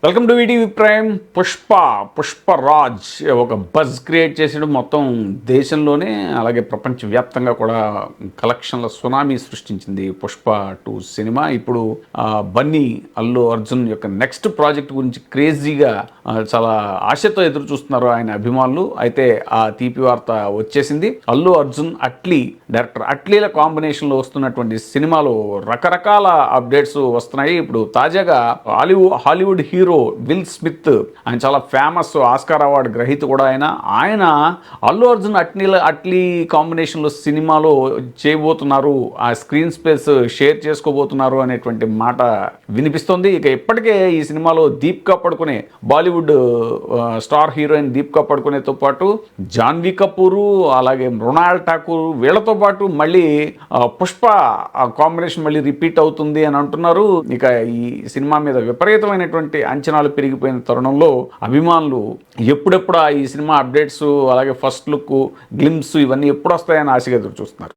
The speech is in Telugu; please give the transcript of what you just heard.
Welcome to ETV prime. Pushparaj ఒక బజ్ క్రియేట్ చేసడం మొత్తం దేశంలోనే అలాగే ప్రపంచవ్యాప్తంగా కూడా కలెక్షన్ల సునామీ సృష్టించింది పుష్ప 2 సినిమా. ఇప్పుడు బన్నీ అల్లు అర్జున్ యొక్క నెక్స్ట్ ప్రాజెక్ట్ గురించి క్రేజీగా చాలా ఆశతో ఎదురు చూస్తున్నారు ఆయన అభిమానులు. అయితే ఆ తీపి వార్త వచ్చేసింది. అల్లు అర్జున్ డైరెక్టర్ అట్లీల కాంబినేషన్లో వస్తున్నటువంటి సినిమాలో రకరకాల అప్డేట్స్ వస్తున్నాయి. ఇప్పుడు తాజాగా హాలీవుడ్ హీరో విల్ స్మిత్, ఆయన చాలా ఫేమస్ ఆస్కార్ అవార్డు గ్రహీత కూడా. ఆయన అల్లు అర్జున్ అట్లీ కాంబినేషన్లో సినిమాలో చేయబోతున్నారు, ఆ స్క్రీన్ స్పేస్ షేర్ చేసుకోబోతున్నారు అనేటువంటి మాట వినిపిస్తుంది. ఇక ఇప్పటికే ఈ సినిమాలో దీపికా పడుకునే, బాలీవుడ్ స్టార్ హీరోయిన్ దీపికా పడుకునేతో పాటు జాన్వీ కపూర్, అలాగే మృణాల్ ఠాకూర్, వీళ్ళతో పాటు మళ్ళీ పుష్ప కాంబినేషన్ మళ్ళీ రిపీట్ అవుతుంది అని అంటున్నారు. ఇక ఈ సినిమా మీద విపరీతమైనటువంటి అంచనాలు పెరిగిపోయిన తరుణంలో అభిమానులు ఎప్పుడెప్పుడు ఈ సినిమా అప్డేట్స్, అలాగే ఫస్ట్ లుక్, గ్లిమ్స్ ఇవన్నీ ఎప్పుడు వస్తాయని ఆశగా ఎదురు చూస్తున్నారు.